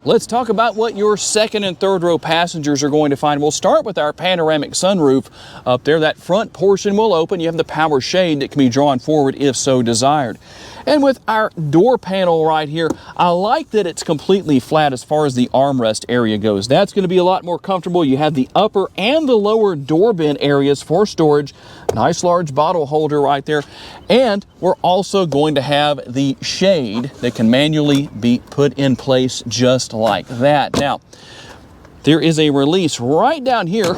let's talk about what your second and third row passengers are going to find. We'll start with our panoramic sunroof up there. That front portion will open. You have the power shade that can be drawn forward if so desired. And with our door panel right here, I like that it's completely flat as far as the armrest area goes. That's going to be a lot more comfortable. You have the upper and the lower door bin areas for storage. Nice large bottle holder right there. And we're also going to have the shade that can manually be put in place just like that. Now, there is a release right down here.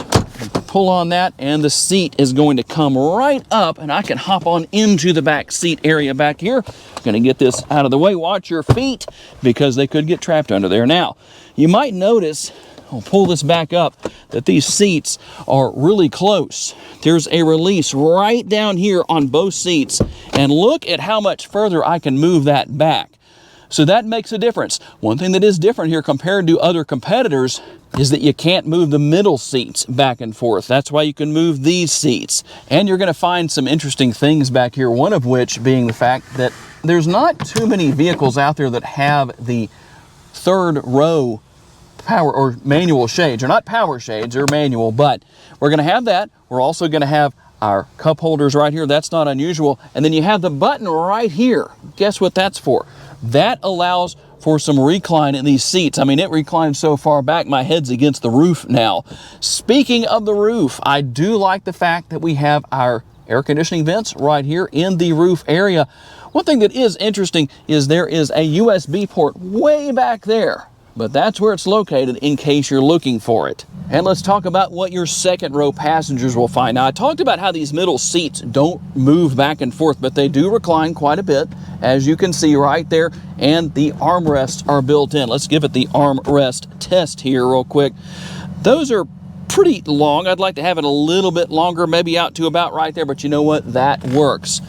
Pull on that and the seat is going to come right up and I can hop on into the back seat area back here. Going to get this out of the way. Watch your feet because they could get trapped under there. Now, you might notice, I'll pull this back up, that these seats are really close. There's a release right down here on both seats, and look at how much further I can move that back. So that makes a difference. One thing that is different here compared to other competitors is that you can't move the middle seats back and forth. That's why you can move these seats. And you're going to find some interesting things back here, one of which being the fact that there's not too many vehicles out there that have the third row power or manual shades. They're not power shades, they're manual, but we're going to have that. We're also going to have our cup holders right here. That's not unusual. And then you have the button right here. Guess what that's for? That allows for some recline in these seats. I mean, it reclines so far back, my head's against the roof now. Speaking of the roof, I do like the fact that we have our air conditioning vents right here in the roof area. One thing that is interesting is there is a USB port way back there, but that's where it's located in case you're looking for it. And let's talk about what your second row passengers will find. Now, I talked about how these middle seats don't move back and forth, but they do recline quite a bit, as you can see right there, and the armrests are built in. Let's give it the armrest test here real quick. Those are pretty long. I'd like to have it a little bit longer, maybe out to about right there, but you know what? That works.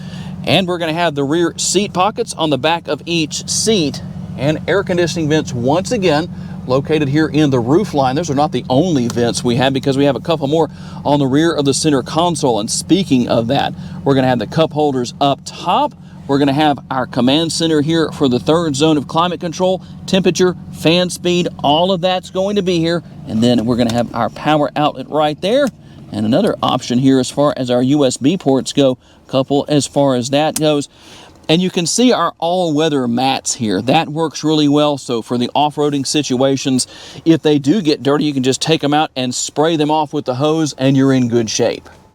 And we're going to have the rear seat pockets on the back of each seat, and air conditioning vents once again located here in the roof line. Those are not the only vents we have because we have a couple more on the rear of the center console. And speaking of that, we're going to have the cup holders up top. We're going to have our command center here for the third zone of climate control, temperature, fan speed, all of that's going to be here. And then we're going to have our power outlet right there. And another option here as far as our USB ports go, couple as far as that goes. And you can see our all-weather mats here. That works really well. So for the off-roading situations, if they do get dirty, you can just take them out and spray them off with the hose and you're in good shape.